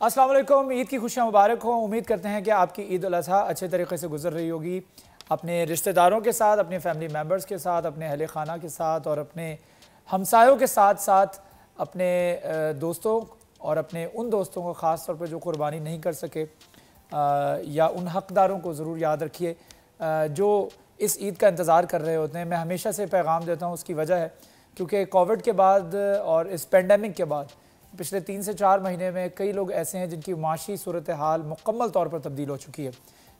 अस्सलाम वालेकुम। ईद की खुशियाँ मुबारक हों। उम्मीद करते हैं कि आपकी ईद उल अज़हा अच्छे तरीके से गुजर रही होगी, अपने रिश्तेदारों के साथ, अपने फैमिली मेम्बर्स के साथ, अपने अहले खाना के साथ और अपने हमसायों के साथ साथ अपने दोस्तों और अपने उन दोस्तों को ख़ास तौर पर जो कुर्बानी नहीं कर सके या उन हक़दारों को ज़रूर याद रखिए जो इस ईद का इंतज़ार कर रहे होते हैं। मैं हमेशा से पैगाम देता हूँ, उसकी वजह है क्योंकि कोविड के बाद और इस पेंडेमिक के बाद पिछले 3 से 4 महीने में कई लोग ऐसे हैं जिनकी माशी सूरत हाल मुकम्मल तौर पर तब्दील हो चुकी है,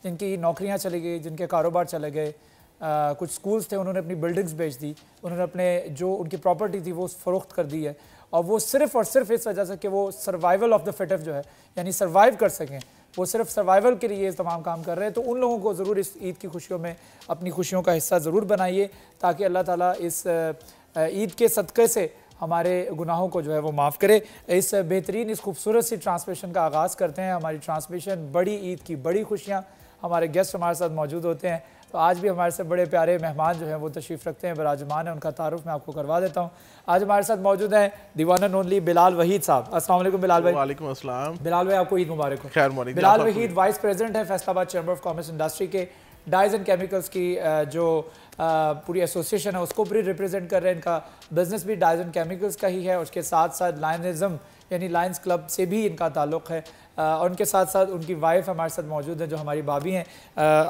जिनकी नौकरियां चली गई, जिनके कारोबार चले गए, कुछ स्कूल्स थे उन्होंने अपनी बिल्डिंग्स बेच दी, उन्होंने अपने जो उनकी प्रॉपर्टी थी वो फ़रोख्त कर दी है, और वो सिर्फ़ और सिर्फ इस वजह से कि वो सर्वाइवल ऑफ द फिटेस्ट जो है, यानी सर्वाइव कर सकें, वो सिर्फ सर्वाइवल के लिए तमाम काम कर रहे हैं। तो उन लोगों को ज़रूर इस ईद की खुशियों में अपनी खुशियों का हिस्सा ज़रूर बनाइए ताकि अल्लाह ताला इस ईद के सदक़े से हमारे गुनाहों को जो है वो माफ़ करे। इस बेहतरीन इस खूबसूरत सी ट्रांसमिशन का आगाज़ करते हैं। हमारी ट्रांसमिशन बड़ी ईद की बड़ी खुशियाँ, हमारे गेस्ट हमारे साथ मौजूद होते हैं। तो आज भी हमारे से बड़े प्यारे मेहमान जो हैं वो तशरीफ़ रखते हैं, बराजमान है, उनका तारुफ मैं आपको करवा देता हूँ। आज हमारे साथ मौजूद हैं the one and only Bilal Waheed साहब। अस्सलाम वालेकुम बिलाल भाई। वालेकुम अस्सलाम। बिलाल भाई आपको ईद मुबारक हो। खैर मौलिक। बिलाल वहीद वाइस प्रेसिडेंट है Faisalabad chamber of commerce industry के। डाइज एंड केमिकल्स की जो पूरी एसोसिएशन है उसको भी रिप्रेजेंट कर रहे हैं। इनका बिजनेस भी डाइज एंड केमिकल्स का ही है, उसके साथ साथ लायनिज़म यानी लायंस क्लब से भी इनका ताल्लुक़ है, और उनके साथ साथ उनकी वाइफ हमारे साथ मौजूद है जो हमारी भाभी हैं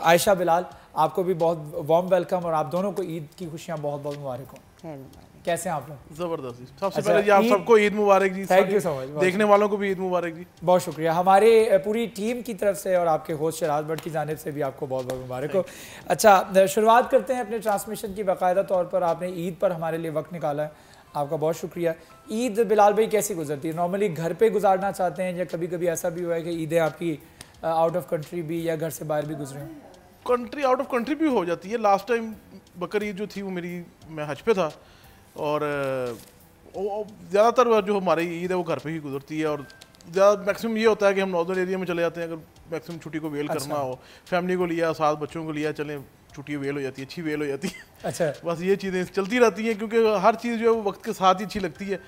आयशा। बिलाल आपको भी बहुत वार्म वेलकम और आप दोनों को ईद की खुशियाँ बहुत बहुत मुबारक हो। कैसे हैं आप लोग? जबरदस्त। सबसे पहले जी आप सबको ईद मुबारक जी। Thank you so much. देखने वालों को भी ईद मुबारक जी। बहुत शुक्रिया। हमारे पूरी टीम की तरफ से और आपके होस्ट शराज भट्ट की जानिब से भी आपको बहुत बहुत मुबारक हो। अच्छा, शुरुआत करते हैं अपने ट्रांसमिशन की। बाकायदा तौर पर आपने ईद पर हमारे लिए वक्त निकाला है, आपका बहुत शुक्रिया। ईद बिलाल भाई कैसी गुजरती है? नॉर्मली घर पे गुजारना चाहते हैं या कभी कभी ऐसा भी हुआ है कि ईदें आपकी आउट ऑफ कंट्री भी या घर से बाहर भी गुजरे? कंट्री आउट ऑफ कंट्री भी हो जाती है। लास्ट टाइम बकर ईद जो थी वो मैं हज पे था, और ज़्यादातर जो हमारी ईद है वो घर पे ही गुजरती है, और ज़्यादा मैक्सिमम ये होता है कि हम नॉर्दर्न एरिया में चले जाते हैं अगर मैक्सिमम छुट्टी को वेल करना हो, फैमिली को लिया, साथ बच्चों को लिया, चलें छुट्टी वेल हो जाती है, अच्छी वेल हो जाती है। अच्छा, बस ये चीज़ें चलती रहती हैं क्योंकि हर चीज़ जो है वो वक्त के साथ ही अच्छी लगती है।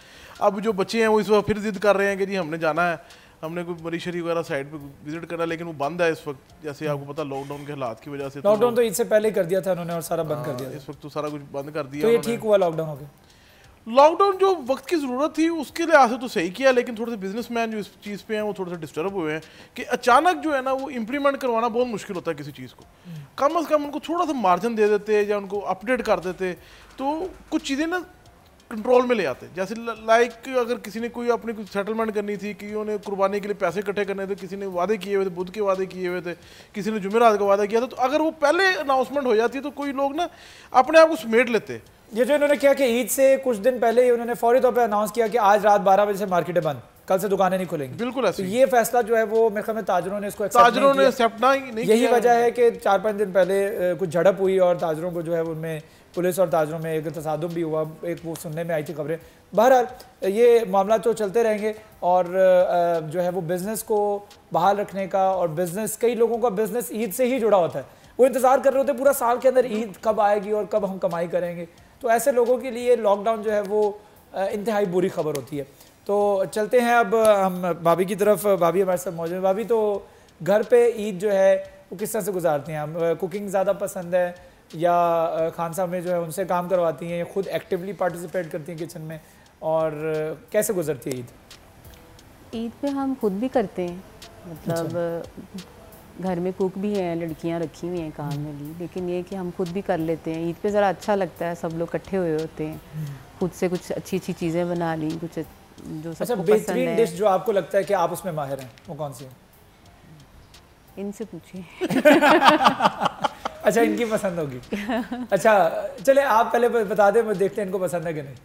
अब जो बच्चे हैं वो इस वक्त फिर जिद कर रहे हैं कि जी हमने जाना है, हमने कोई मरी शरीफ वगैरह साइड पे विजिट करना है, लेकिन वो बंद है इस वक्त, जैसे आपको पता लॉकडाउन के हालात की वजह से। लॉकडाउन तो इससे पहले कर दिया था उन्होंने और सारा बंद कर दिया। इस वक्त तो सारा कुछ बंद कर दिया। तो ये ठीक हुआ लॉकडाउन हो गया? लॉकडाउन जो वक्त की ज़रूरत थी उसके लिहाज से तो सही किया, लेकिन थोड़े से बिजनेसमैन जो इस चीज़ पे हैं वो थोड़े से डिस्टर्ब हुए हैं कि अचानक जो है ना वो इम्प्लीमेंट करवाना बहुत मुश्किल होता है किसी चीज़ को। कम से कम उनको थोड़ा सा मार्जिन दे देते या उनको अपडेट कर देते तो कुछ चीज़ें ना कंट्रोल में ले आते। जैसे लाइक अगर किसी ने कोई अपनी कुछ सेटलमेंट करनी थी कि उन्होंने कुर्बानी के लिए पैसे इकट्ठे करने थे, किसी ने वादे किए हुए थे, बुध के वादे किए हुए थे, किसी ने जुमेरात का वादा किया था, तो अगर वो पहले अनाउंसमेंट हो जाती है तो कोई लोग ना अपने आप को समेट लेते। ये जो इन्होंने किया कि ईद से कुछ दिन पहले ही उन्होंने फौरी तौर पे अनाउंस किया कि आज रात 12 बजे से मार्केटें बंद, कल से दुकानें नहीं खुलेंगी। बिल्कुल ऐसे। तो ये फैसला जो है वो मेरे ख्याल में ताजरों ने इसको एक्सेप्ट नहीं। यही वजह है कि 4-5 दिन पहले कुछ झड़प हुई और ताजरों को जो है उनमें पुलिस और ताजरों में एक तसादुम भी हुआ, एक वो सुनने में आई थी खबरें। बहरहाल ये मामला तो चलते रहेंगे और जो है वो बिज़नेस को बहाल रखने का, और बिज़नेस कई लोगों का बिज़नेस ईद से ही जुड़ा होता है, वो इंतज़ार कर रहे होते हैं पूरा साल के अंदर ईद कब आएगी और कब हम कमाई करेंगे। तो ऐसे लोगों के लिए लॉकडाउन जो है वो इंतहाई बुरी खबर होती है। तो चलते हैं अब हम भाभी की तरफ। भाभी हमारे साथ मौजूद है। भाभी, तो घर पे ईद जो है वो किस तरह से गुजारती हैं? हम कुकिंग ज़्यादा पसंद है या खान साहब में जो है उनसे काम करवाती हैं या खुद एक्टिवली पार्टिसिपेट करती हैं किचन में, और कैसे गुजरती है ईद? ईद पे हम खुद भी करते हैं, मतलब घर में कुक भी हैं, लड़कियां रखी हुई हैं काम में भी, लेकिन ये कि हम खुद भी कर लेते हैं। ईद पे ज़रा अच्छा लगता है, सब लोग इकट्ठे हुए होते हैं, खुद से कुछ अच्छी अच्छी चीज़ें बना ली, कुछ जो सबको पसंद है। बेहतरीन डिश जो आपको लगता है कि आप उसमें माहिर हैं वो कौन सी है? इनसे पूछिए। अच्छा, इनकी पसंद होगी। अच्छा चले आप पहले बता दें, देखते हैं इनको पसंद है कि नहीं।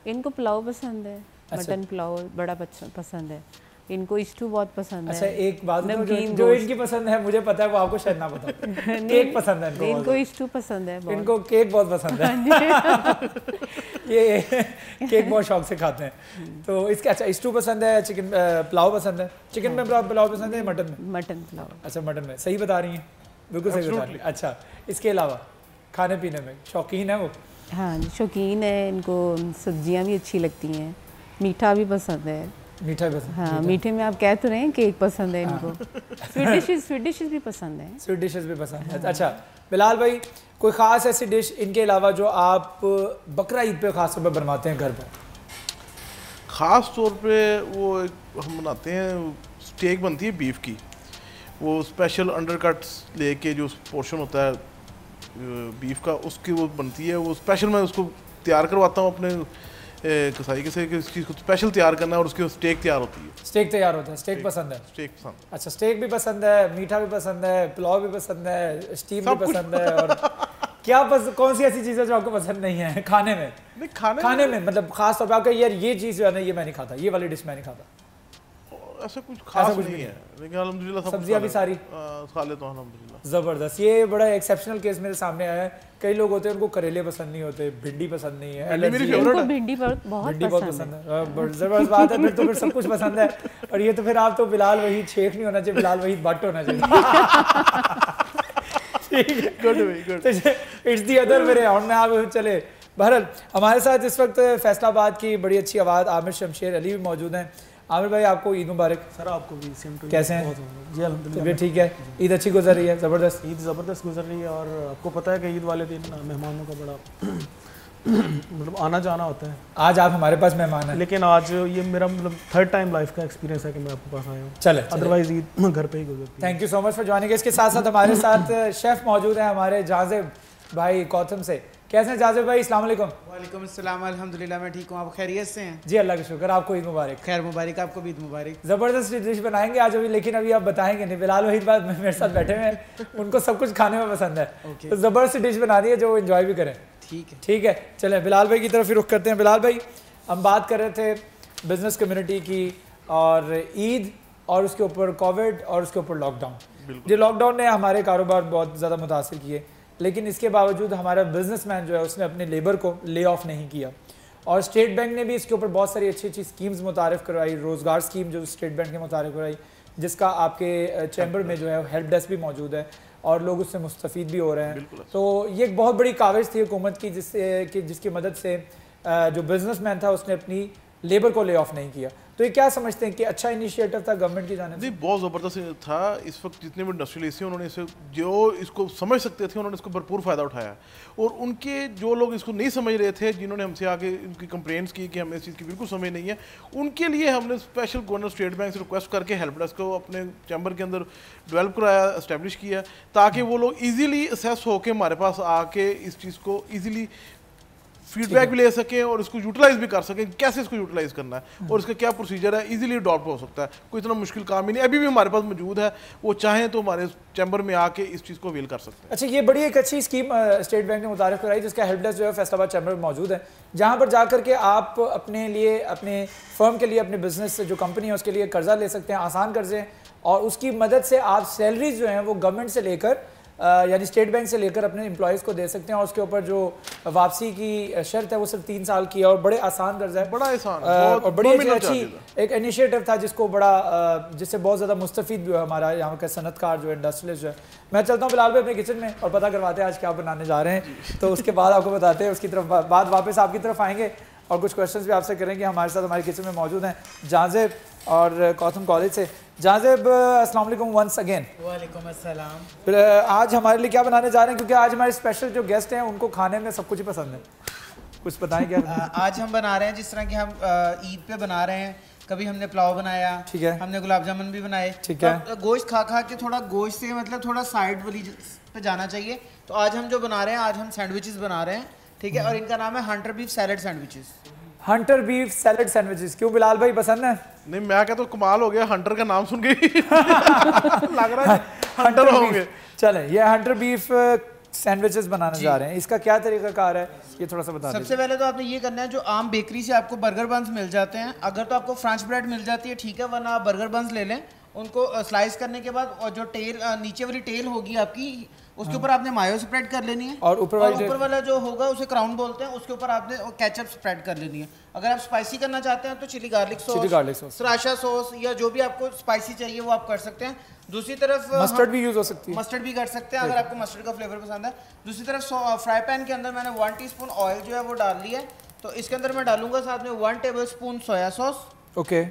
इनको पुलाव पसंद है। अच्छा। मटन पुलाव बड़ा पसंद है। इनको स्टू बहुत पसंद है। अच्छा, एक बात जो इनकी पसंद है मुझे पता है, वो आपको शायद ना पता। केक पसंद है इनको स्टू पसंद है, इनको केक बहुत पसंद है। ये केक बहुत शौक से खाते हैं। तो इसके अच्छा स्टू पसंद है, चिकन पुलाव पसंद है। चिकन में पुलाव पसंद है, मटन में? मटन पुलाव। अच्छा, मटन में। सही बता रही हैं, बिल्कुल सही बता रही हैं। अच्छा, इसके अलावा खाने पीने में शौकीन है वो? हाँ, शौकीन है। इनको सब्जियाँ भी अच्छी लगती हैं, मीठा भी पसंद है, मीठा पसंद। हाँ, मीठे में आप कह तो रहे हैं केक पसंद है इनको। स्वीट डिशेस भी पसंद है। स्वीट डिशेस भी पसंद है। अच्छा बिलाल भाई, कोई ख़ास ऐसी डिश इनके अलावा जो आप बकरा ईद पे ख़ास तौर पर बनवाते हैं घर पर? ख़ास तौर पे वो हम बनाते हैं, स्टेक बनती है बीफ की, वो स्पेशल अंडरकट्स लेके जो पोर्शन होता है बीफ का उसकी वो बनती है, वो स्पेशल मैं उसको तैयार करवाता हूँ अपने कसाई के से कि इस चीज़ को स्पेशल तैयार करना है और उसकी स्टेक तैयार होती है। स्टेक तैयार होता है, स्टेक पसंद है? स्टेक पसंद। अच्छा, स्टेक भी पसंद है, मीठा भी पसंद है, पुलाव भी पसंद है, स्टीम भी पसंद है, और क्या कौन सी ऐसी चीज़ें जो आपको पसंद नहीं है खाने में? नहीं खाने में मतलब खास तौर पे आपका यार ये चीज़ जो है ना ये मैं नहीं खाता, ये वाली डिश मैं नहीं खाता, ऐसा कुछ खास नहीं है, लेकिन अल्हम्दुलिल्लाह सब सब्जियां भी सारी खा लेता हूँ अल्हम्दुलिल्लाह। ज़बरदस्त, ये बड़ा एक्सेप्शनल केस मेरे सामने आया है। कई लोग होते हैं उनको करेले पसंद नहीं होते, भिंडी पसंद नहीं है, मेरी फेवरेट है, भिंडी बहुत पसंद है। जबरदस्त बात है, फिर तो फिर सब कुछ पसंद है। और ये तो फिर आप तो बिलाल वहीद शेख नहीं होना चाहिए, बिलाल वहीद भट्ट होना चाहिए। Good, it's the other way around में आप चले। बहरहाल हमारे साथ इस वक्त फैसलाबाद की बड़ी अच्छी आवाज़ आमिर शमशेर अली भी मौजूद हैं। आमिर भाई, आपको ईद मुबारक। सर आपको भी सेम टू। कैसे हैं? जी अल्हम्दुलिल्लाह तबीयत ठीक है? ईद अच्छी गुजर रही है? ज़बरदस्त, ईद ज़बरदस्त गुजर रही है। और आपको पता है कि ईद वाले दिन मेहमानों का बड़ा मतलब आना जाना होता है। आज आप हमारे पास मेहमान हैं, लेकिन आज ये मेरा मतलब थर्ड टाइम लाइफ का एक्सपीरियंस है कि मैं आपके पास आया हूँ। चले अदरवाइज ईद घर पे ही गुजरती है। Thank you so much for joining. इसके साथ साथ हमारे साथ शेफ मौजूद हैं हमारे जाज़िब भाई कौथम से। कैसे हैं जाज़िब भाई? अस्सलाम वालेकुम। वालेकुम अस्सलाम, अल्हम्दुलिल्लाह मैं ठीक हूँ, आप खैरियत से हैं? जी अल्लाह का शुक्र, आपको ईद मुबारक। खैर मुबारक, आपको भी ईद मुबारक। ज़बरदस्त डिश बनाएंगे आज अभी, लेकिन अभी आप बताएंगे नहीं। बिलाल वहीद बात मेरे साथ बैठे हुए हैं, उनको सब कुछ खाने में पसंद है, तो ज़बरदस्त डिश बना दी है जो वो इन्जॉय भी करें। ठीक है, चलें बिलाल भाई की तरफ रुख करते हैं। बिलाल भाई, हम बात कर रहे थे बिजनेस कम्युनिटी की और ईद और उसके ऊपर कोविड और उसके ऊपर लॉकडाउन। जो लॉकडाउन ने हमारे कारोबार बहुत ज़्यादा मुतासिर किए, लेकिन इसके बावजूद हमारा बिजनेसमैन जो है उसने अपने लेबर को ले ऑफ नहीं किया। और स्टेट बैंक ने भी इसके ऊपर बहुत सारी अच्छी अच्छी स्कीम्स मुतारिफ करवाई, रोज़गार स्कीम जो स्टेट बैंक ने मुतारिफ करवाई, जिसका आपके चैम्बर में जो है हेल्प डेस्क भी मौजूद है और लोग उससे मुस्तफ़ीद भी हो रहे हैं। तो ये एक बहुत बड़ी काविश थी हुकूमत की जिसकी मदद से जो बिजनेसमैन था उसने अपनी लेबर को ले ऑफ नहीं किया। तो ये क्या समझते हैं कि अच्छा इनिशिएटिव था गवर्नमेंट की जानिब से? जी बहुत ज़बरदस्त था। इस वक्त जितने भी इंडस्ट्रियलिस्ट थे उन्होंने इसे जो इसको समझ सकते थे उन्होंने इसको भरपूर फ़ायदा उठाया, और उनके जो लोग इसको नहीं समझ रहे थे, जिन्होंने हमसे आके उनकी कंप्लेंट्स की कि हमें इस चीज़ की बिल्कुल समझ नहीं है, उनके लिए हमने स्पेशल गवर्नर स्टेट बैंक से रिक्वेस्ट करके हेल्प डेस्क को अपने चैम्बर के अंदर डेवलप कराया, इस्टेब्लिश किया, ताकि वो लोग ईजीली असेस होकर हमारे पास आके इस चीज़ को ईजीली फीडबैक भी ले सकें और इसको यूटिलाइज भी कर सकें, कैसे इसको यूटिलाइज करना है और इसका क्या प्रोसीजर है, इजीली अडॉप्ट हो सकता है। कोई इतना मुश्किल काम ही नहीं, अभी भी हमारे पास मौजूद है, वो चाहें तो हमारे चैम्बर में आके इस चीज़ को अवेल कर सकते हैं। अच्छा, ये बड़ी एक अच्छी स्कीम स्टेट बैंक ने मुतारिफ कराई, जिसका हेल्प डेस्क जो है फैसलाबाद चैम्बर में मौजूद है, जहाँ पर जाकर के आप अपने लिए, अपने फर्म के लिए, अपने बिजनेस से जो कंपनी है उसके लिए कर्जा ले सकते हैं, आसान कर्जे, और उसकी मदद से आप सैलरीज जो हैं वो गवर्नमेंट से लेकर यानी स्टेट बैंक से लेकर अपने एम्प्लॉयज़ को दे सकते हैं, और उसके ऊपर जो वापसी की शर्त है वो सिर्फ 3 साल की है, और बड़े आसान कर्जा है, बड़ा आसान और बड़ी अच्छी एक इनिशिएटिव था जिसको बड़ा जिससे बहुत ज़्यादा मुस्तफ़ीद भी हुआ हमारा यहाँ का सनतकार जो है, इंडस्ट्रियलिस्ट जो है। मैं चलता हूँ बिलाल भाई अपने किचन में और पता करवाते हैं आज क्या बनाने जा रहे हैं, तो उसके बाद आपको बताते हैं, उसकी तरफ बाद वापस आपकी तरफ आएंगे और कुछ क्वेश्चंस भी आपसे करेंगे। हमारे साथ हमारे किचन में मौजूद हैं जाज़िब और कौथम कॉलेज से। जाज़िब, अस्सलाम वालेकुम वंस अगेन। वालेकुम अस्सलाम। आज हमारे लिए क्या बनाने जा रहे हैं, क्योंकि आज हमारे स्पेशल जो गेस्ट हैं उनको खाने में सब कुछ ही पसंद है, कुछ बताएं क्या? आज हम बना रहे हैं जिस तरह कि हम ईद पे बना रहे हैं, कभी हमने पुलाव बनाया, ठीक है, हमने गुलाब जामुन भी बनाए, ठीक है। तो गोश्त खा खा के थोड़ा गोश्त से मतलब थोड़ा साइड वाली पे जाना चाहिए, तो आज हम जो बना रहे हैं, आज हम सैंडविचेस बना रहे हैं, ठीक है, और इनका नाम है Hunter beef salad sandwiches. Hunter beef salad sandwiches, क्यों बिलाल भाई पसंद है? नहीं, मैं क्या तो कमाल हो गया, हंटर का नाम सुन के लग रहा है हंटर होंगे। चले, ये हंटर बीफ सैंडविचेस बनाने जा रहे हैं, इसका क्या तरीकाकार है ये थोड़ा सा बता दीजिए। सबसे पहले तो आपने ये करना है, जो आम बेकरी से आपको बर्गर बंस मिल जाते हैं, अगर तो आपको फ्रेंच ब्रेड मिल जाती है ठीक है, वरना आप बर्गर बंस ले लें, उनको स्लाइस करने के बाद और जो टेल नीचे वाली टेल होगी आपकी, उसके ऊपर आपने मायो स्प्रेड कर लेनी है, और ऊपर वाला जो होगा उसे क्राउन बोलते हैं, उसके ऊपर आपने केचप स्प्रेड कर लेनी है। अगर आप स्पाइसी करना चाहते हैं तो चिली गार्लिक सॉस, सराशा सॉस या जो भी आपको स्पाइसी चाहिए वो आप कर सकते हैं। दूसरी तरफ मस्टर्ड भी यूज हो सकती है, मस्टर्ड भी कर सकते हैं अगर आपको मस्टर्ड का फ्लेवर पसंद है। दूसरी तरफ फ्राई पैन के अंदर मैंने 1 टीस्पून ऑयल जो है वो डाल लिया है, तो इसके अंदर मैं डालूंगा साथ में 1 table spoon soya sauce, okay,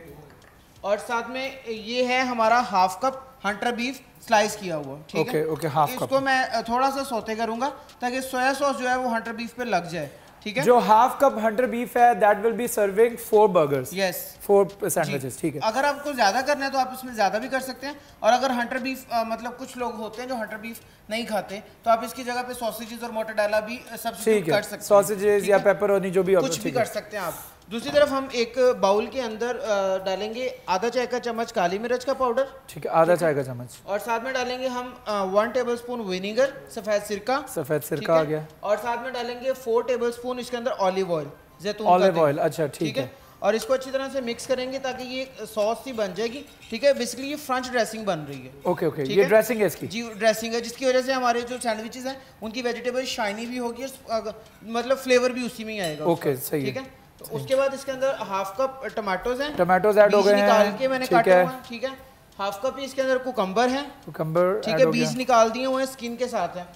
और साथ में ये है हमारा half cup Hunter beef slice किया हुआ, ठीक है। Okay half cup. इसको मैं थोड़ा सा सौते करूंगा ताकि सोया सॉस जो है वो हंटर बीफ पे लग जाए, ठीक है। जो हाफ कप हंटर बीफ है that will be serving 4 burgers, yes 4 sandwiches, ठीक है। अगर आपको ज्यादा करना है तो आप इसमें ज्यादा भी कर सकते हैं, और अगर हंटर बीफ मतलब कुछ लोग होते हैं जो हंटर बीफ नहीं खाते तो आप इसकी जगह पे सॉसेजेस और मोट्टेडेला भी सब्स्टिट्यूट कर सकते हैं, सॉसेजेस या पेपरोनी जो भी कुछ भी कर सकते हैं आप। दूसरी तरफ हम एक बाउल के अंदर डालेंगे आधा चाय का चम्मच काली मिर्च का पाउडर, ठीक है, आधा चाय का चम्मच, और साथ में डालेंगे हम 1 टेबलस्पून विनेगर सफेद सिरका आ गया, और साथ में डालेंगे 4 टेबलस्पून इसके अंदर ऑलिव ऑयल, जैतून ऑलिव ऑयल, अच्छा ठीक है। और इसको अच्छी तरह से मिक्स करेंगे ताकि ये सॉस सी बन जाएगी, ठीक है। बेसिकली ये फ्रेंच ड्रेसिंग बन रही है, ओके ये ड्रेसिंग है इसकी, जी ड्रेसिंग है, जिसकी वजह से हमारे जो सैंडविचेस हैं उनकी वेजिटेबल शाइनी भी होगी और मतलब फ्लेवर भी उसी में ही आएगा, ओके सही है, ठीक है। तो उसके बाद इसके अंदर हाफ कप टमाटोज हैं, टमाटोज ऐड हो गए हैं, निकाल के मैंने काटे हुए हैं, ठीक है। हाफ कप इसके अंदर कुकम्बर है, ठीक है, बीज निकाल दिए हुए हैं, स्किन के साथ है।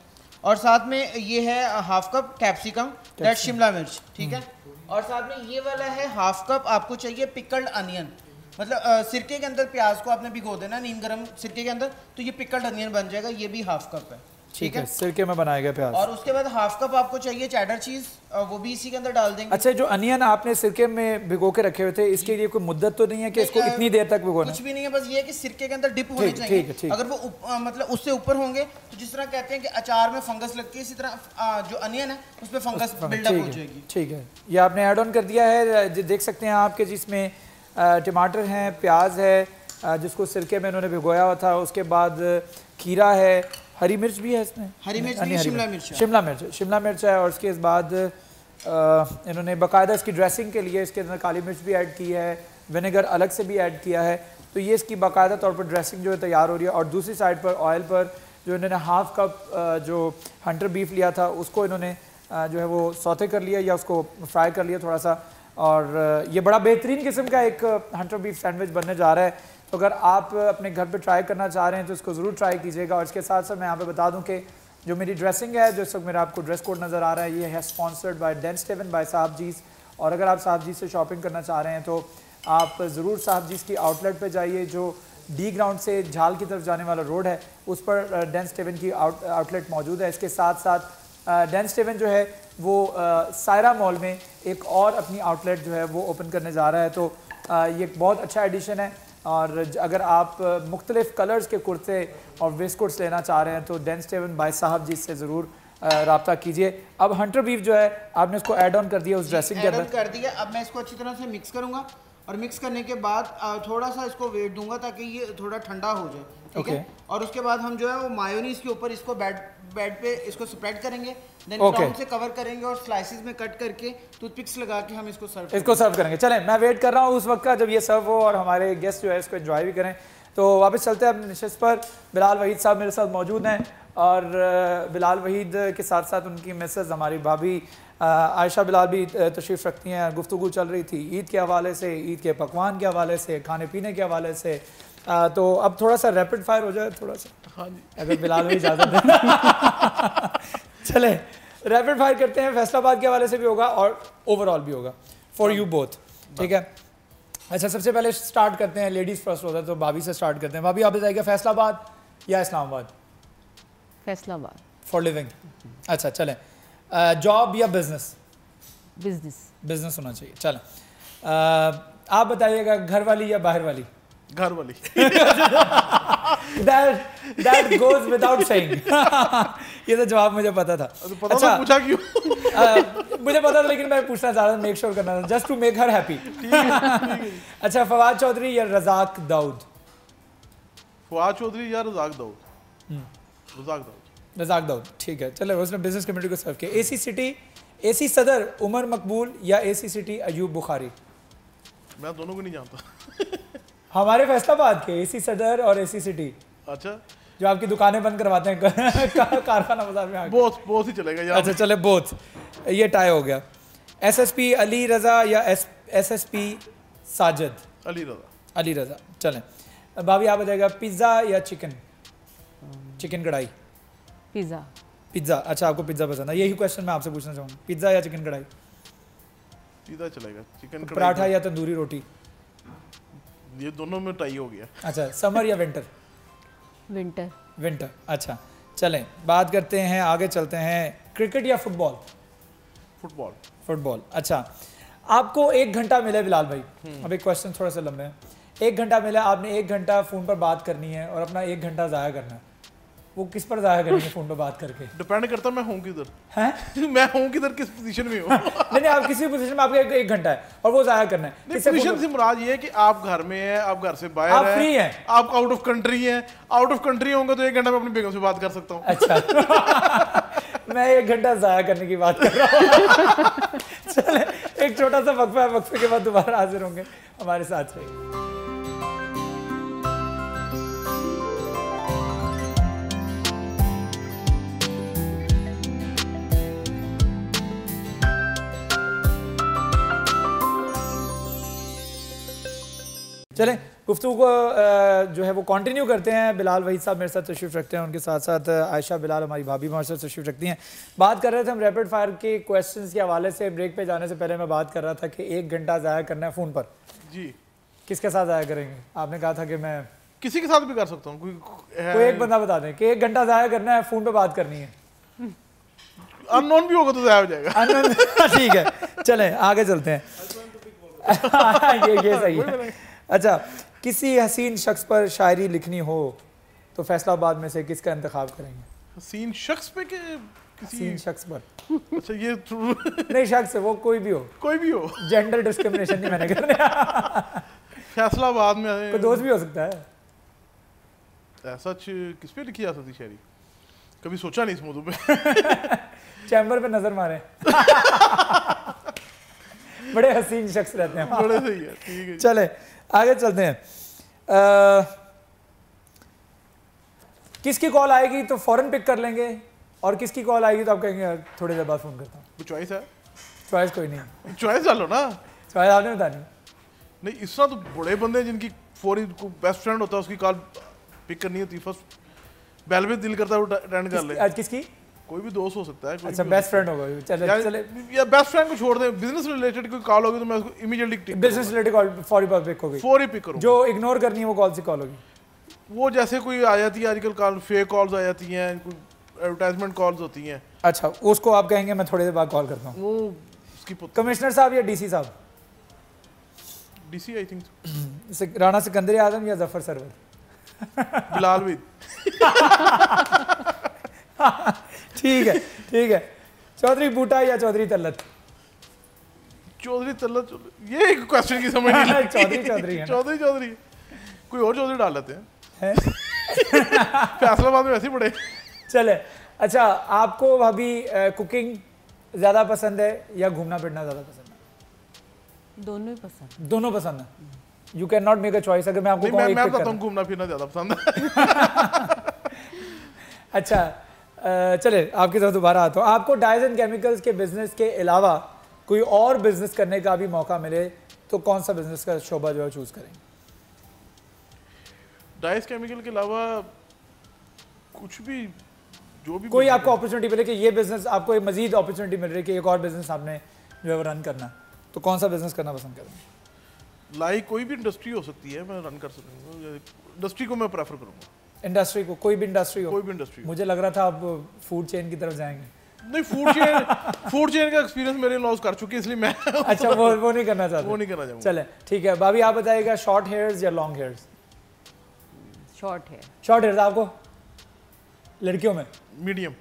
और साथ में ये है half cup capsicum that Shimla मिर्च, ठीक है। और साथ में ये वाला है हाफ कप आपको चाहिए पिकल्ड अनियन, मतलब सिरके के अंदर प्याज को आपने भिगो देना नीम गरम सिरके के अंदर, तो ये पिकल्ड अनियन बन जाएगा, ये भी हाफ कप है, ठीक है, सिरके में बनाया गया प्याज। और उसके बाद हाफ कप आपको चाहिए चेडर चीज, वो भी इसी के अंदर डाल देंगे। अच्छा, जो अनियन आपने सिरके में भिगो के रखे हुए थे, इसके लिए कोई मुद्दत तो नहीं है कि इसको इतनी देर तक भिगोना? कुछ भी नहीं है, बस ये है कि सिरके के अंदर डिप होने चाहिए। अगर वो मतलब उससे ऊपर होंगे तो जिस तरह कहते हैं कि अचार में फंगस लगती है, इसी तरह जो अनियन है उस पर फंगस बिल्डअप हो जाएगी, ठीक है। ये आपने ऐड ऑन कर दिया है, देख सकते हैं आपके, जिसमें टमाटर हैं, प्याज है जिसको सिरके में इन्होंने भिगोया हुआ था, उसके बाद खीरा है, हरी मिर्च भी है इसमें, हरी मिर्च भी, शिमला मिर्च है, और उसके बाद इन्होंने बाकायदा इसकी ड्रेसिंग के लिए इसके अंदर काली मिर्च भी ऐड की है, विनेगर अलग से भी ऐड किया है, तो ये इसकी बाकायदा तौर पर ड्रेसिंग जो है तैयार हो रही है। और दूसरी साइड पर ऑयल पर जो इन्होंने हाफ कप जो हंटर बीफ लिया था उसको इन्होंने जो है वो सौते कर लिया या उसको फ्राई कर लिया थोड़ा सा, और ये बड़ा बेहतरीन किस्म का एक हंटर बीफ सैंडविच बनने जा रहा है। तो अगर आप अपने घर पे ट्राई करना चाह रहे हैं तो इसको ज़रूर ट्राई कीजिएगा। और इसके साथ साथ मैं यहाँ पे बता दूं कि जो मेरी ड्रेसिंग है, जो इस वक्त मेरा आपको ड्रेस कोड नज़र आ रहा है, ये है sponsored by Dan Steven by साहब जीज़। और अगर आप साहब जीज़ से शॉपिंग करना चाह रहे हैं तो आप ज़रूर साहब जीज़ की आउटलेट पर जाइए, जो डी ग्राउंड से झाल की तरफ जाने वाला रोड है, उस पर डैन स्टीवन की आउटलेट मौजूद है। इसके साथ साथ डैन स्टीवन जो है वो सायरा मॉल में एक और अपनी आउटलेट जो है वो ओपन करने जा रहा है, तो ये एक बहुत अच्छा एडिशन है। और अगर आप मुख्तलिफ कलर्स के कुर्ते और वेस्टकोट्स लेना चाह रहे हैं तो डैन स्टीवन बाय साहब जी से ज़रूर रब्ता कीजिए। अब हंटर बीफ जो है आपने इसको ऐड ऑन कर दिया उस ड्रेसिंग के अंदर, कर दिया। अब मैं इसको अच्छी तरह से मिक्स करूंगा, और मिक्स करने के बाद थोड़ा सा इसको वेट दूंगा ताकि ये थोड़ा ठंडा हो जाए, ठीक है। और उसके बाद हम जो है वो मायोनीज के ऊपर इसको बेड पे इसको स्प्रेड करेंगे, देन राउंड से कवर करेंगे और स्लाइसेस में कट करके टूथपिक्स लगा के हम इसको सर्व करेंगे। चलें, मैं वेट कर रहा हूँ उस वक्त का जब ये सर्व हो और हमारे गेस्ट जो है इसको एंजॉय भी करें। तो वापस चलते हैं अपने निशस्त पर। बिलाल वहीद साहब मेरे साथ मौजूद हैं, और बिलाल वहीद के साथ साथ उनकी मिसेस हमारी भाभी आयशा बिलाल भी तशरीफ़ रखती हैं। गुफ्तगू चल रही थी ईद के हवाले से, ईद के पकवान के हवाले से, खाने पीने के हवाले से। तो अब थोड़ा सा रैपिड फायर हो जाए, थोड़ा सा, हाँ जी, अगर बिलाल भी इजाज़त दें। चले रैपिड फायर करते हैं। फैसलाबाद के हवाले से भी होगा और ओवरऑल भी होगा फॉर यू बोथ, ठीक है। अच्छा, सबसे पहले स्टार्ट करते हैं, लेडीज़ फर्स्ट होता है तो भाभी से स्टार्ट करते हैं। भाभी, आप बताइएगा फैसलाबाद या इस्लामाबाद? Faisalabad for living. अच्छा चलें, जॉब या बिजनेस? बिजनेस होना चाहिए। चलें, आप बताइएगा घर वाली या बाहर वाली? घर वाली। that goes without saying। ये तो जवाब मुझे पता था। पता अच्छा, पूछा क्यों? मुझे पता था लेकिन मैं पूछना चाह रहा था, मेक श्योर करना था, just to make her happy. अच्छा, फवाद चौधरी या रज़ाक दाऊद? फवाद चौधरी या रज़ाक दाऊद? रज़ाक दाऊद, ठीक है। चलो, उसने बिजनेस कम्युनिटी को सर्व किया। एसी सिटी, एसी सदर उमर मकबूल या एसी सिटी अयूब बुखारी? मैं दोनों को नहीं जानता। हमारे फैसलाबाद के एसी सदर और एसी सिटी। अच्छा, जो आपकी दुकानें बंद करवाते हैं कारखाना बाजार में आके। बोथ ही चलेगा यार। अच्छा चले, बोथ, ये टाई हो गया। एसएसपी अली रजा या एसएसपी साजिद? अली रजा। चलें, भाभी आप बताइएगा पिज्ज़ा या चिकन कढ़ाई? पिज्ज़ा। अच्छा, आपको पिज्ज़ा पसंद है, यही क्वेश्चन मैं आपसे पूछना चाहूँगा, पिज्ज़ा या चिकन कढ़ाई? पिज्ज़ा चलेगा। चिकन कढ़ाई। पराठा या तंदूरी रोटी? ये दोनों में टाई हो गया। अच्छा, समर या विंटर? विंटर। विंटर, अच्छा। चलें बात करते हैं, आगे चलते हैं, क्रिकेट या फुटबॉल? फुटबॉल। फुटबॉल, अच्छा। आपको 1 घंटा मिले बिलाल भाई, अब एक क्वेश्चन थोड़ा सा लंबे हैं। 1 घंटा मिला, आपने 1 घंटा फ़ोन पर बात करनी है और अपना 1 घंटा ज़ाया करना है, वो किस पर ज़ाया करेंगे फ़ोन पर बात करके? डिपेंड करता मैं हूँ किधर हैं? मैं हूँ किधर, किस पोजीशन में हूँ। नहीं, आप किसी पोजीशन में, आपका 1 घंटा है और वो ज़ाया करना है। पोजीशन से मुराद ये है कि आप घर में हैं, आप घर से बाहर आप फ्री हैं, आप आउट ऑफ कंट्री हैं। आउट ऑफ कंट्री होंगे तो 1 घंटा में अपनी बेगम से बात कर सकता हूँ। अच्छा। मैं 1 घंटा ज़ाया करने की बात कर रहा हूँ। चले एक छोटा सा वक्फा है, वक्फे के बाद दोबारा हाजिर होंगे, हमारे साथ रहिए। चलें गुफ्तगू को जो है वो कंटिन्यू करते हैं। बिलाल वहीद साहब मेरे साथ तशरीफ़ रखते हैं, उनके साथ साथ आयशा बिलाल हमारी भाभी हमारे साथ तशरीफ़ रखती हैं। बात कर रहे थे हम रैपिड फायर के क्वेश्चंस के हवाले से। ब्रेक पे जाने से पहले मैं बात कर रहा था कि 1 घंटा ज़ाया करना है फ़ोन पर। जी। किसके साथ ज़ाया करेंगे? आपने कहा था कि मैं किसी के साथ भी कर सकता हूँ। कोई एक बंदा बता दें कि 1 घंटा ज़ाया करना है, फ़ोन पर बात करनी है। अननोन भी होगा तो ज़ाया हो जाएगा। ठीक है, चलें आगे चलते हैं। ये सही है। अच्छा, किसी हसीन शख्स पर शायरी लिखनी हो तो फैसलाबाद में से किसका इंतखाब करेंगे? हसीन शख्स पे के किसी हसीन शख्स पर? अच्छा, ये नहीं, शख्स वो कोई भी हो, कोई भी हो, जेंडर डिस्क्रिमिनेशन नहीं मैंने करने। फैसलाबाद में कोई दोस्त भी हो सकता है। ऐसा किस पे लिखी जा सकती शायरी? कभी सोचा नहीं इस मौजू पे। चैम्बर पे नजर मारे। बड़े हसीन शख्स रहते हैं। बड़े सही है, ठीक है। चले आगे चलते हैं। किसकी कॉल आएगी तो फौरन पिक कर लेंगे और किसकी कॉल आएगी तो आप कहेंगे थोड़ी देर बाद फोन करता हूँ? कोई चॉइस है? चॉइस कोई नहीं। चॉइस डालो ना। चॉइस आपने बतानी नहीं। इस तरह तो बड़े बंदे हैं जिनकी फौरी बेस्ट फ्रेंड होता है, उसकी कॉल पिक करनी होती है। फर्स्ट बेल पे दिल करता है वो अटेंड कर ले। आज किसकी? कोई भी दोस्त हो सकता है। अच्छा, बेस्ट फ्रेंड होगा। चले चले, या बेस्ट फ्रेंड को छोड़ दें, बिजनेस रिलेटेड कोई कॉल होगी तो मैं उसको इमीडिएटली बिजनेस रिलेटेड कॉल फौरी पिक होगी। फौरी पिक करूँ। जो इग्नोर करनी है वो कौन सी कॉल होगी? वो जैसे कोई आ जाती है आजकल कॉल, फेक कॉल्स आ जाती हैं, कोई एडवर्टाइजमेंट कॉल्स होती हैं। अच्छा, उसको आप कहेंगे मैं थोड़ी देर बाद कॉल करता हूँ। वो उसकी कमिश्नर साहब या डीसी साहब? DC I think. Rana Sikandar Azam या जफर सरवर? बिलाल भी। ठीक है, ठीक है। चौधरी बूटा या चौधरी तल्लत? चौधरी तल्लत, ये एक क्वेश्चन की समझ नहीं लगी। चौधरी है ना? चौधरी कोई और चौधरी डाल लेते हैं। फैसलाबाद में वैसे ही बड़े। चले, अच्छा आपको भाभी कुकिंग ज़्यादा पसंद है या घूमना फिरना ज़्यादा पसंद है? दोनों ही पसंद। दोनों पसंद है। You can not make a choice. अगर मैं आपको कहूँ मैं बताता हूँ, घूमना फिरना ज़्यादा पसंद है। अच्छा, चले आपकी तरफ दोबारा आता हूँ। आपको डाइज एंड केमिकल्स के बिजनेस के अलावा कोई और बिजनेस करने का भी मौका मिले तो कौन सा बिजनेस का शोबा जो है चूज करेंगे? डाइज केमिकल के अलावा कुछ भी, जो भी कोई आपको अपॉर्चुनिटी मिले कि ये बिजनेस आपको एक मजीद अपॉर्चुनिटी मिल रही है कि एक और बिजनेस आपने जो है वो रन करना है, तो कौन सा बिजनेस करना पसंद करेंगे? लाइक कोई भी इंडस्ट्री हो सकती है, मैं रन कर सकूँगा। इंडस्ट्री को मैं प्रेफर करूँगा। इंडस्ट्री को, कोई भी इंडस्ट्री हो? कोई भी इंडस्ट्री। मुझे लग रहा था आप फूड चेन की तरफ जाएंगे। नहीं, फूड चेन का एक्सपीरियंस मेरे लॉस कर चुके इसलिए मैं अच्छा, वो नहीं करना चाहता? वो नहीं करना चाहूँगा। चले ठीक है, भाभी आप बताइएगा शॉर्ट हेयर्स या long hairs? Short hair. Short hairs आपको? लड़कियों में मीडियम।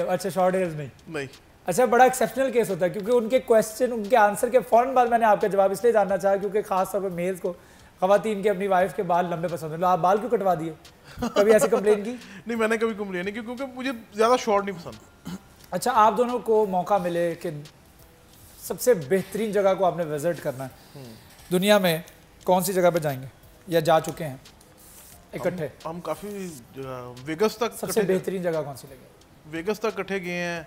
अच्छा, शॉर्ट हेयर्स नहीं। अच्छा, बड़ा एक्सेप्शनल केस होता है क्योंकि उनके क्वेश्चन, उनके आंसर के फौरन बाद मैंने आपका जवाब इसलिए जानना चाहा क्योंकि खास तौर पर मेल्स को, खवातीन के अपनी वाइफ के बाल लंबे पसंद है। आप बाल क्यों कटवा दिए? कभी ऐसे कंप्लेन की? नहीं, मैंने कभी कंप्लेन नहीं की क्योंकि मुझे ज़्यादा शॉर्ट नहीं पसंद। अच्छा, आप दोनों को मौका मिले कि सबसे बेहतरीन जगह को आपने विजिट करना है दुनिया में, कौन सी जगह पे जाएंगे या जा चुके हैं इकट्ठे? हम काफ़ी जगह, वेगस तक। सबसे बेहतरीन जगह कौन सी लगी? वेगस तक इकट्ठे गए हैं,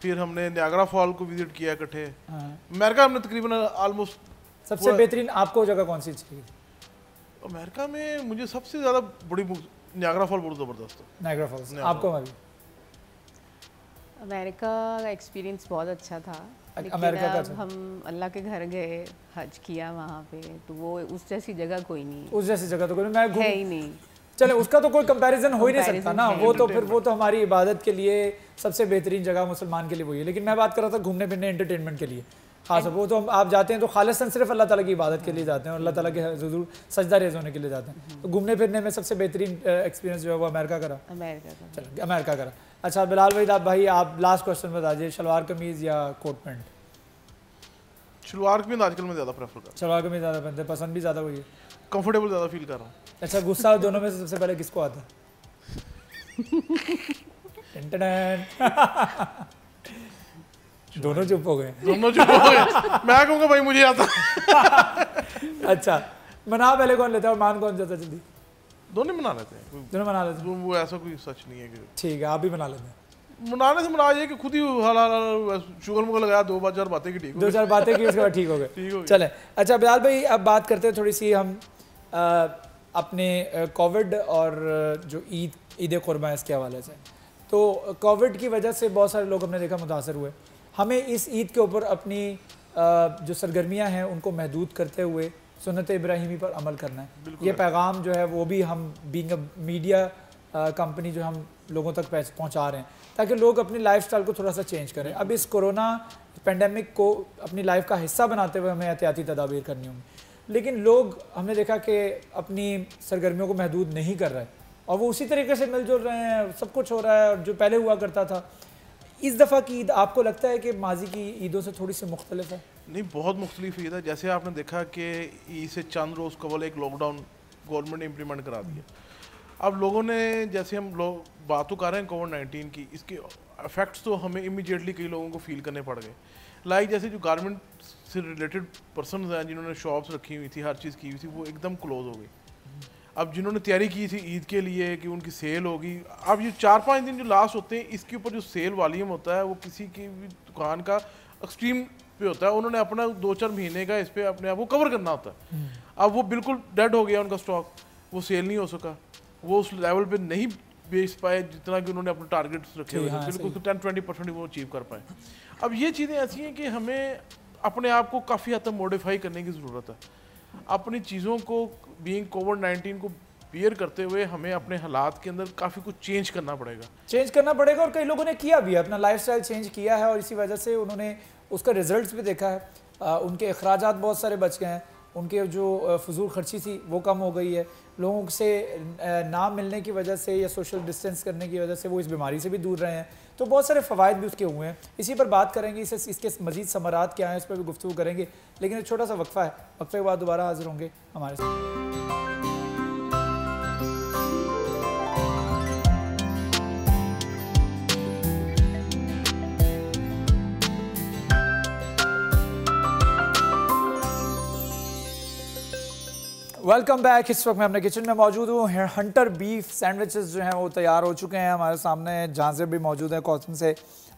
फिर हमने नियाग्रा फॉल को विजिट किया इकट्ठे। हाँ। अमेरिका हमने तकरीबन ऑलमोस्ट। सबसे बेहतरीन आपको जगह कौन सी लगी? अमेरिका में मुझे सबसे ज़्यादा बड़ी नियाग्रा फॉल बहुत ज़बरदस्त है। Niagara false. आपको? अमेरिका का एक्सपीरियंस बहुत अच्छा था। लेकिन अमेरिका का अब हम अल्लाह के घर गए, हज किया वहाँ पे, तो वो उस जैसी जगह कोई नहीं उस जैसी जगह तो कोई मैं है ही नहीं। चले उसका तो कोई कंपैरिजन हो ही नहीं सकता Comparison ना, है वो तो फिर वो तो हमारी इबादत के लिए सबसे बेहतरीन जगह मुसलमान के लिए वही है। लेकिन मैं बात कर रहा था घूमने फिरने एंटरटेनमेंट के लिए खास, वो तो आप जाते हैं तो खालिसन सिर्फ अल्लाह ताला की इबादत के लिए जाते हैं और अल्लाह ताला के हुजूर सजदा रेज़ होने के लिए जाते हैं। तो घूमने फिरने में सबसे बेहतरीन एक्सपीरियंस जो है वो अमेरिका का रहा। अमेरिका का। चलो अमेरिका का रहा। अच्छा बिलाल भाई आप लास्ट क्वेश्चन बता दीजिए, शलवार कमीज़ या कोट पैंट? शलवार कमीज आजकल मैं ज़्यादा प्रेफर कर रहा शलवार कमीज़ ज़्यादा पहनते हैं, पसंद भी ज़्यादा वही है, हूँ, कंफर्टेबल ज़्यादा फील कर रहा हूँ। अच्छा गुस्सा दोनों में से सबसे पहले किसको आता है? दोनों चुप हो गए। दोनों जो हो गए, मैं कहूँगा भाई मुझे आता। अच्छा मना पहले कौन लेता है और मान कौन जाता जल्दी? दोनों मना लेते हैं, दोनों मना लेते हैं। वो ऐसा कोई सच नहीं है कि ठीक है आप भी मना लेते हैं। मनाने से मना ये कि खुद ही शुगर मुगर लगाया, 2-4 बातें की ठीक हो दो चार बातें की उसके बाद ठीक हो ठीक हो गए। गए। चलें अच्छा बिलाल भाई अब बात करते हैं थोड़ी सी हम अपने कोविड और जो ईद कुर्बा है इसके हवाले से। तो कोविड की वजह से बहुत सारे लोग हमने देखा मुतासर हुए। हमें इस ईद के ऊपर अपनी जो सरगर्मियां हैं उनको महदूद करते हुए सुन्नत इब्राहिमी पर अमल करना है। ये पैगाम जो है वो भी हम बीइंग अ मीडिया कंपनी जो हम लोगों तक पहुंचा रहे हैं ताकि लोग अपनी लाइफस्टाइल को थोड़ा सा चेंज करें। अब इस कोरोना पेंडेमिक को अपनी लाइफ का हिस्सा बनाते हुए हमें एहतियाती तदाबीर करनी होंगी, लेकिन लोग हमने देखा कि अपनी सरगर्मियों को महदूद नहीं कर रहे और वो उसी तरीके से मिलजुल रहे हैं, सब कुछ हो रहा है और जो पहले हुआ करता था। इस दफ़ा की ईद आपको लगता है कि माजी की ईदों से थोड़ी सी मुख्तलिफ है? नहीं, बहुत मुख्तलिफ ईद है। जैसे आपने देखा कि ईद से चंद रोज़ कबल एक लॉकडाउन गवर्नमेंट ने इम्प्लीमेंट करा दिया। अब लोगों ने, जैसे हम लोग बात तो कर रहे हैं कोविड-19 की, इसके इफेक्ट्स तो हमें इमीडिएटली कई लोगों को फील करने पड़ गए। लाइक जैसे जो गारमेंट से रिलेटेड पर्सन हैं जिन्होंने शॉप्स रखी हुई थी, हर चीज़ की हुई थी, वो एकदम क्लोज हो गई। अब जिन्होंने तैयारी की थी ईद के लिए कि उनकी सेल होगी, अब ये 4-5 दिन जो लास्ट होते हैं इसके ऊपर जो सेल वॉल्यूम होता है वो किसी की भी दुकान का एक्सट्रीम पे होता है। उन्होंने अपना 2-4 महीने का इस पर अपने आप को कवर करना होता है। अब वो बिल्कुल डेड हो गया उनका स्टॉक, वो सेल नहीं हो सका, वो उस लेवल पे नहीं बेच पाए जितना कि उन्होंने अपने टारगेट्स रखे हुए थे, बिल्कुल 10-20% वो अचीव कर पाए। अब ये चीज़ें ऐसी हैं कि हमें अपने आप को काफ़ी हद तक मॉडिफाई करने की ज़रूरत है। अपनी चीज़ों को बीइंग कोविड-19 को बियर करते हुए हमें अपने हालात के अंदर काफ़ी कुछ चेंज करना पड़ेगा और कई लोगों ने किया भी है, अपना लाइफस्टाइल चेंज किया है और इसी वजह से उन्होंने उसका रिजल्ट्स भी देखा है। उनके अखराजात बहुत सारे बच गए हैं, उनके जो फजूल खर्ची थी वो कम हो गई है, लोगों से ना मिलने की वजह से या सोशल डिस्टेंस करने की वजह से वो इस बीमारी से भी दूर रहे हैं। तो बहुत सारे फ़वाइद भी उसके हुए हैं। इसी पर बात करेंगे, इसके मज़ीद समरात क्या हैं इस पर भी गुफ्तगू करेंगे। लेकिन एक छोटा सा वक्फ़ा है, वक्फ़े के बाद दोबारा हाजिर होंगे हमारे साथ। Welcome back. इस वक्त मैं अपने किचन में मौजूद हूँ। हंटर बीफ सैंडविचेस जो हैं वो तैयार हो चुके हैं हमारे सामने। झांसे भी मौजूद है कॉटन से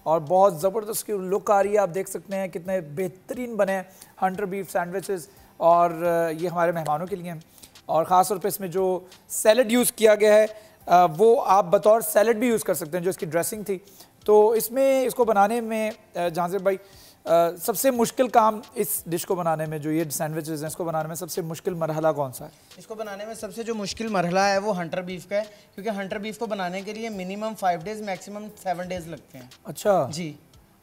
और बहुत ज़बरदस्त की लुक आ रही है। आप देख सकते हैं कितने बेहतरीन बने हैं हंटर बीफ सैंडविचेस और ये हमारे मेहमानों के लिए हैं। और ख़ास तौर पे इसमें जो सैलड यूज़ किया गया है वो आप बतौर सैलड भी यूज़ कर सकते हैं, जो इसकी ड्रेसिंग थी। तो इसमें इसको बनाने में झांसे भाई सबसे मुश्किल काम इस डिश को बनाने में, जो ये सैंडविचेस हैं इसको बनाने में सबसे मुश्किल मरहला कौन सा है? इसको बनाने में सबसे जो मुश्किल मरहला है वो हंटर बीफ का है, क्योंकि हंटर बीफ को बनाने के लिए मिनिमम 5 डेज मैक्सिमम 7 डेज लगते हैं। अच्छा जी,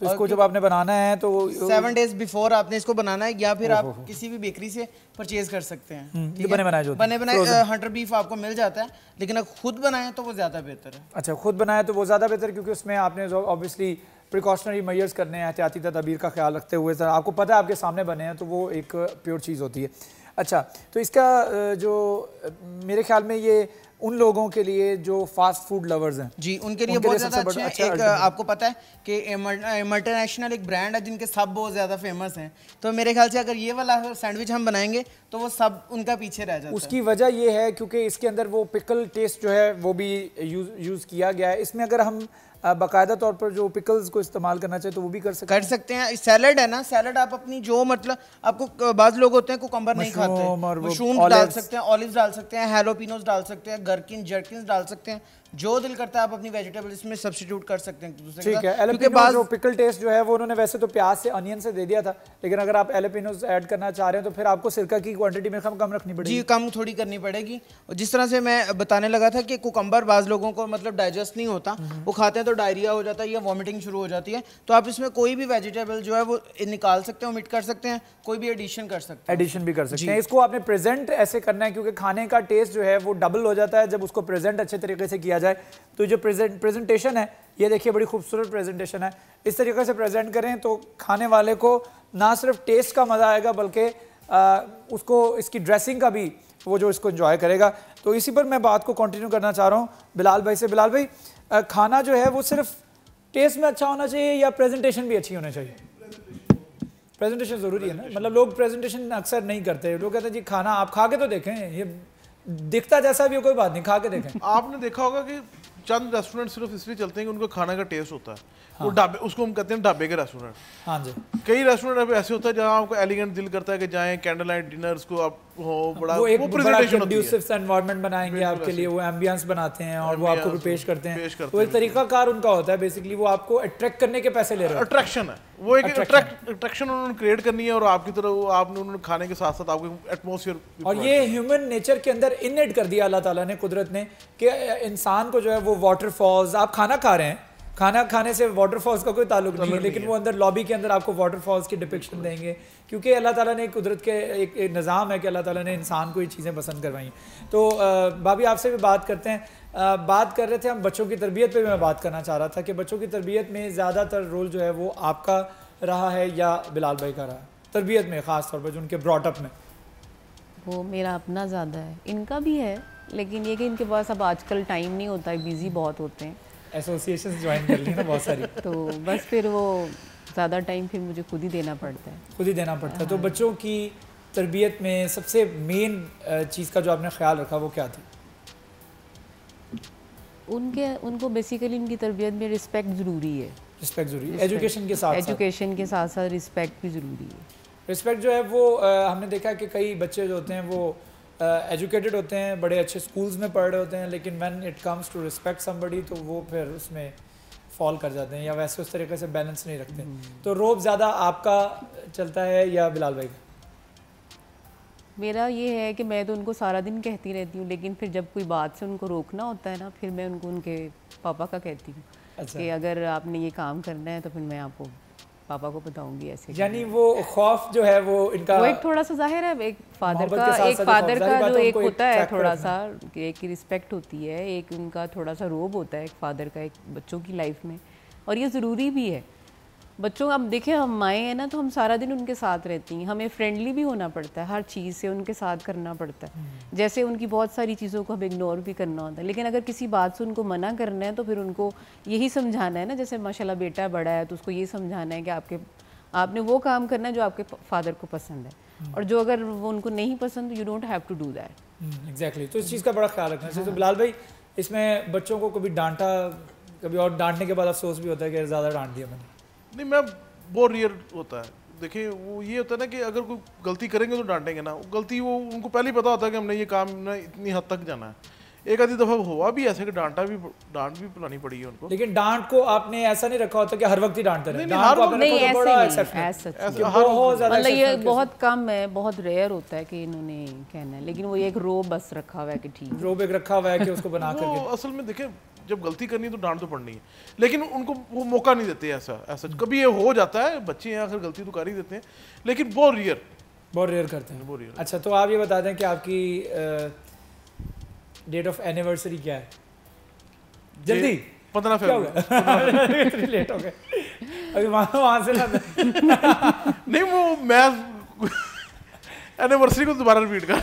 तो इसको जब आपने बनाना है तो 7 डेज बिफोर आपने इसको बनाना है, या फिर आप किसी भी बेकरी से परचेज कर सकते हैं। ये बने बनाए हंटर बीफ आपको मिल जाता है, लेकिन अगर खुद बनाए तो वो ज़्यादा बेहतर है। अच्छा, खुद बनाए तो वो ज़्यादा बेहतर, क्योंकि उसमें आपने ऑब्वियसली प्रिकॉशनरी मेजर्स करने हैं, एहतियाती तदाबीर का ख्याल रखते हुए। सर आपको पता है आपके सामने बने हैं तो वो एक प्योर चीज़ होती है। अच्छा, तो इसका जो मेरे ख्याल में ये उन लोगों के लिए जो फास्ट फूड लवर्स हैं जी, उनके लिए बहुत ज़्यादा अच्छा है। एक आपको पता है कि मल्टीनेशनल एक ब्रांड है जिनके सब बहुत ज़्यादा फेमस हैं, तो मेरे ख्याल से अगर ये वाला सैंडविच हम बनाएंगे तो वो सब उनका पीछे रह जाता है। उसकी वजह ये है क्योंकि इसके अंदर वो पिकल टेस्ट जो है वो भी यूज़ किया गया है। इसमें अगर हम बाकायदा तौर पर जो पिकल्स को इस्तेमाल करना चाहे तो वो भी कर सकते हैं। सैलड है ना, सैलड आप अपनी जो मतलब आपको बाज़ लोग होते हैं कुकम्बर नहीं खाते, मशरूम डाल सकते हैं, ऑलिव्स डाल सकते हैं, हैलोपिनोस डाल सकते हैं, गरकिन जर्किन्स डाल सकते हैं, जो दिल करता है आप अपनी वेजिटेबल इसमें सब्स्टिट्यूट कर सकते हैं। ठीक है, एलेपिनो जो पिकल टेस्ट जो है वो उन्होंने वैसे तो प्याज से अनियन से दे दिया था, लेकिन अगर आप एलेपिनोस ऐड करना चाह रहे हैं तो फिर आपको सिरका की क्वांटिटी में कम रखनी पड़ेगी। जी, कम थोड़ी करनी पड़ेगी। जिस तरह से मैं बताने लगा था कि कुकम्बर बाज़ लोगों को मतलब डाइजेस्ट नहीं होता, वो खाते हैं तो डायरिया हो जाता है या वॉमिटिंग शुरू हो जाती है, तो आप इसमें कोई भी वेजिटेबल जो है वो निकाल सकते हैं, ओमिट कर सकते हैं, कोई भी एडिशन कर सकते हैं। एडिशन भी कर सकते हैं। इसको आपने प्रेजेंट ऐसे करना है क्योंकि खाने का टेस्ट जो है वो डबल हो जाता है जब उसको प्रेजेंट अच्छे तरीके से किया जाए। तो जो प्रेजेंटेशन है, ये देखिए बड़ी खूबसूरत प्रेजेंटेशन है, इस तरीके से प्रेजेंट करें तो खाने वाले को ना सिर्फ टेस्ट का मज़ा आएगा बल्कि उसको इसकी ड्रेसिंग का भी वो जो इसको एंजॉय करेगा। तो इसी पर मैं बात को कंटिन्यू करना चाह रहा हूँ बिलाल भाई से। बिलाल भाई, खाना जो है वो सिर्फ टेस्ट में अच्छा होना चाहिए या प्रेजेंटेशन भी अच्छी होनी चाहिए? प्रेजेंटेशन ज़रूरी है ना, मतलब लोग प्रेजेंटेशन अक्सर नहीं करते, लोग कहते हैं जी खाना आप खा के तो देखें, ये दिखता जैसा भी हो कोई बात नहीं, खा के देखें। आपने देखा होगा कि चंद रेस्टोरेंट सिर्फ इसलिए चलते हैं कि उनका खाने का टेस्ट होता है। हाँ। वो ढाबे, उसको हम कहते हैं ढाबे के रेस्टोरेंट। हाँ जी। कई रेस्टोरेंट अब ऐसे होता है जहाँ आपको एलिगेंट दिल करता है कि जाएं, कैंडल लाइट डिनर्स को आप हो बड़ा वो एक प्रेजेंटेशन कंड्यूसिव सा एनवायरनमेंट बनाएंगे आपके लिए, वो एम्बियंस बनाते हैं और वो आपको भी पेश करते हैं। तो एक तरीकाकार उनका होता है, बेसिकली वो आपको अट्रैक्ट करने के पैसे ले रहे हैं। अट्रैक्शन है वो, एक अट्रैक्शन उन्होंने क्रिएट करनी है और आपकी तरह आपने उन्होंने खाने के साथ साथ आपको एटमॉस्फेयर। और ये ह्यूमन नेचर के अंदर इननेट कर दिया अल्लाह ताला ने, कुदरत ने, कि इंसान को जो है वो वाटरफॉल्स, आप खाना खा रहे हैं, खाना खाने से वाटरफॉल्स का कोई ताल्लुक नहीं है, लेकिन वो अंदर लॉबी के अंदर आपको वाटरफॉल्स की डिपिक्शन देंगे क्योंकि अल्लाह ताला ने कुदरत के एक निज़ाम है कि अल्लाह ताला ने इंसान को ये चीज़ें पसंद करवाई। तो भाभी आपसे भी बात करते हैं, बात कर रहे थे हम बच्चों की तरबियत पे भी मैं बात करना चाह रहा था कि बच्चों की तरबियत में ज़्यादातर रोल जो है वो आपका रहा है या बिलाल भाई का रहा है तरबियत में, ख़ास तौर पर जो उनके ब्रॉटअप में? वो मेरा अपना ज़्यादा है, इनका भी है, लेकिन ये कि इनके पास अब आजकल टाइम नहीं होता है, बिज़ी बहुत होते हैं, एसोसिएशन ज्वाइन कर ली ना बहुत सारी, तो बस फिर वो ज़्यादा टाइम फिर मुझे खुद ही देना पड़ता है। खुद ही देना पड़ता है। तो बच्चों की तरबियत में सबसे मेन चीज़ का जो आपने ख्याल रखा वो क्या थी? उनको बेसिकली उनकी तरबियत में रिस्पेक्ट ज़रूरी है। रिस्पेक्ट ज़रूरी है, एजुकेशन के साथ साथ रिस्पेक्ट भी ज़रूरी है। रिस्पेक्ट जो है वो हमने देखा कि कई बच्चे जो होते हैं वो एजुकेटेड होते हैं, बड़े अच्छे स्कूल्स में पढ़ रहे होते हैं, लेकिन when it comes to respect somebody तो वो फिर उसमें फॉल कर जाते हैं या वैसे उस तरीके से बैलेंस नहीं रखते। तो रोब ज़्यादा आपका चलता है या बिलाल भाई का? मेरा ये है कि मैं तो उनको सारा दिन कहती रहती हूँ, लेकिन फिर जब कोई बात से उनको रोकना होता है ना, फिर मैं उनको उनके पापा का कहती हूँ। अच्छा। कि अगर आपने ये काम करना है तो फिर मैं आपको पापा को बताऊंगी ऐसे। यानी वो खौफ जो है वो इनका, वो एक थोड़ा सा जाहिर है, एक फादर का जो एक होता है थोड़ा सा, एक रिस्पेक्ट होती है, एक उनका थोड़ा सा रोब होता है एक फादर का एक बच्चों की लाइफ में, और ये ज़रूरी भी है। बच्चों, अब देखिए हम माएँ हैं ना, तो हम सारा दिन उनके साथ रहती हैं, हमें फ्रेंडली भी होना पड़ता है, हर चीज़ से उनके साथ करना पड़ता है। जैसे उनकी बहुत सारी चीज़ों को हम इग्नोर भी करना होता है, लेकिन अगर किसी बात से उनको मना करना है तो फिर उनको यही समझाना है ना, जैसे माशाल्लाह बेटा बड़ा है तो उसको ये समझाना है कि आपने वो काम करना है जो आपके फादर को पसंद है, और जो अगर वो उनको नहीं पसंद, you don't have to do that. Exactly. तो इस चीज़ का बड़ा ख्याल रखना चाहिए। तो बिलाल भाई, इसमें बच्चों को कभी डांटा, कभी और डांटने के बाद अफसोस भी होता है कि ज़्यादा डांट दिया मैंने? नहीं, मैं बहुत रेयर होता है। देखिए वो ये होता है ना कि अगर कोई गलती करेंगे तो डांटेंगे ना, गलती वो उनको पहले ही पता होता है कि हमने ये काम ना इतनी हद तक जाना है। एक आधी दफ़ा हुआ भी ऐसे कि डांट भी पिलानी पड़ी है उनको। लेकिन डांट को आपने ऐसा नहीं रखा होता कि हर वक्त ही डांटते रहे? मतलब ये बहुत कम है, बहुत रेयर होता है कि इन्होंने कहना है, लेकिन वो एक रोब बस रखा हुआ है कि ठीक, रोब एक रखा हुआ है कि उसको बना करके। असल में देखें, जब गलती करनी है तो डांट तो पड़नी है, लेकिन उनको वो मौका नहीं देते। ऐसा कभी ये हो जाता है, बच्चे हैं आखिर, गलती तो कर ही देते हैं, लेकिन बहुत रेयर करते हैं, बहुत रेयर। अच्छा, तो आप ये बता दें कि आपकी डेट ऑफ एनिवर्सरी क्या है? जल्दी 15 फरवरी। लेट हो गए अभी, वहां से ना नहीं, वो मैं एनिवर्सरी को दोबारा रिपीट कर।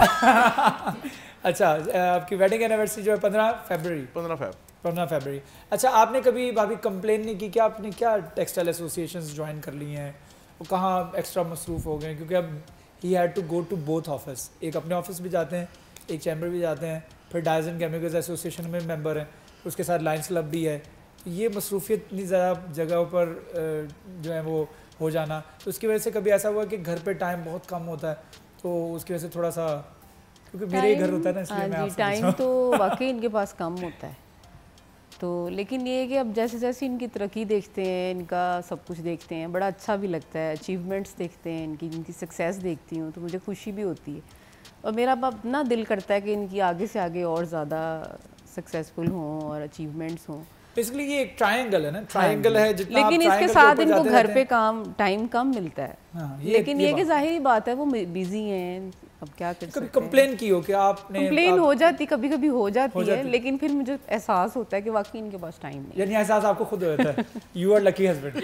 अच्छा, आपकी वेडिंग एनिवर्सरी जो है 15 फरवरी। अच्छा, आपने कभी भाभी कंप्लेन नहीं की कि आपने क्या टेक्सटाइल एसोसिएशंस ज्वाइन कर ली हैं, वो कहाँ एक्स्ट्रा मसरूफ़ हो गए? क्योंकि अब he had to go to both office, एक अपने ऑफिस भी जाते हैं, एक चैम्बर भी जाते हैं, फिर डाइज एंड केमिकल्स एसोसिएशन में मेंबर हैं, उसके साथ लायंस क्लब भी है। तो ये मसरूफियत इतनी ज़्यादा जगहों पर जो है वो हो जाना, तो उसकी वजह से कभी ऐसा हुआ कि घर पे टाइम बहुत कम होता है, तो उसकी वजह से थोड़ा सा, क्योंकि मेरे ही घर होता है ना, इसलिए मैं आपसे टाइम तो वाकई इनके पास कम होता है। तो लेकिन ये है कि अब जैसे जैसे इनकी तरक्की देखते हैं, इनका सब कुछ देखते हैं, बड़ा अच्छा भी लगता है, अचीवमेंट्स देखते हैं इनकी सक्सेस देखती हूँ तो मुझे खुशी भी होती है, और मेरा अब ना दिल करता है कि इनकी आगे से आगे और ज़्यादा सक्सेसफुल हों और अचीवमेंट्स हों। बेसिकली ये एक ट्रायंगल है ना, ट्रायंगल है, जितना लेकिन इसके साथ इनको घर पे टाइम कम मिलता है। लेकिन ये कि जाहिर बात है वो बिजी हैं, अब क्या कर सकते हैं। कंप्लेन की हो कि आपने कंप्लेन हो जाती, कभी कभी हो जाती है, लेकिन फिर मुझे एहसास होता है कि वाकई इनके पास टाइम नहीं। यानी एहसास आपको खुद होता है, यू आर लकी हस्बैंड।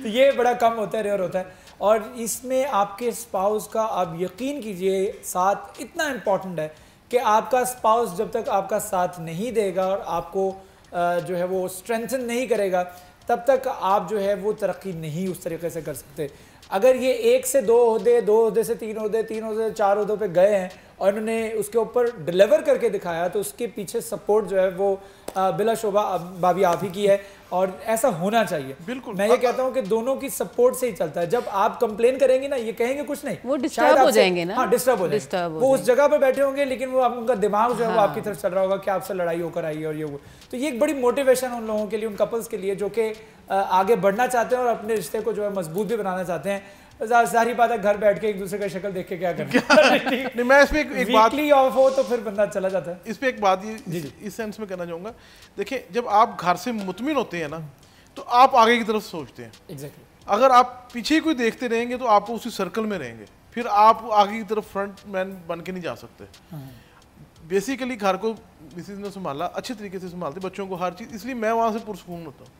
तो ये बड़ा कम होता है, रेयर होता है, और इसमें आपके स्पाउस का आप यकीन कीजिए साथ इतना इम्पोर्टेंट है कि आपका स्पाउस जब तक आपका साथ नहीं देगा और आपको जो है वो स्ट्रेंथन नहीं करेगा, तब तक आप जो है वो तरक्की नहीं उस तरीके से कर सकते। अगर ये 1 से 2 ओहदे, 2 ओहदे से 3 ओहदे, 3 ओहदे से 4 ओहदों पे गए हैं और उन्होंने उसके ऊपर डिलीवर करके दिखाया, तो उसके पीछे सपोर्ट जो है वो बिला शोभा भाभी आप ही की है, और ऐसा होना चाहिए। बिल्कुल, मैं ये कहता हूँ कि दोनों की सपोर्ट से ही चलता है। जब आप कंप्लेन करेंगे ना, ये कहेंगे कुछ नहीं, वो डिस्टर्ब हो जाएंगे ना। हाँ, डिस्टर्ब हो जाएंगे, वो उस जगह पर बैठे होंगे, लेकिन वो उनका दिमाग जो है वो आपकी तरफ चल रहा होगा कि आपसे लड़ाई होकर आई है और ये वो। तो ये एक बड़ी मोटिवेशन उन लोगों के लिए, उन कपल्स के लिए जो कि आगे बढ़ना चाहते हैं और अपने रिश्ते को जो है मजबूत भी बनाना चाहते हैं। सारी बात है, घर बैठ के एक दूसरे का शक्ल देख के क्या करना। नहीं, मैं इसमें एक बात ऑफ हो तो फिर बंदा चला जाता है। इस पे एक बात ये इस सेंस में कहना चाहूँगा, देखिए जब आप घर से मुतमिन होते हैं ना, तो आप आगे की तरफ सोचते हैं। एग्जैक्टली। अगर आप पीछे कोई देखते रहेंगे तो आप उसी सर्कल में रहेंगे, फिर आप आगे की तरफ फ्रंट मैन बन के नहीं जा सकते। बेसिकली घर को मिसेज ने संभाला, अच्छे तरीके से संभालते बच्चों को, हर चीज़, इसलिए मैं वहाँ से पुरसकून होता हूँ।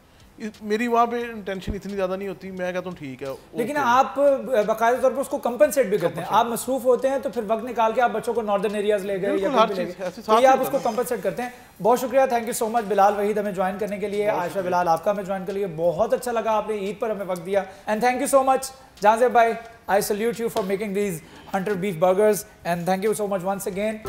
मेरी वहाँ पे टेंशन इतनी ज़्यादा नहीं होती, मैं कहता हूँ ठीक है। लेकिन आप बाकायदा तौर पर उसको कंपनसेट भी करते हैं। आप मसरूफ होते हैं तो फिर वक्त निकाल के आप बच्चों को नॉर्दर्न एरियाज ले गए या कहीं ले गए, तो ये आप उसको कंपनसेट करते हैं। बहुत शुक्रिया, thank you so much Bilal Waheed हमें ज्वाइन करने के लिए। आयशा बिलाल आपका हमें ज्वाइन करने के लिए बहुत अच्छा लगा, आपने ईद पर हमें वक्त दिया, and thank you so much Jazeb भाई, I salute you for making these 100 beef burgers, and thank you so much once again.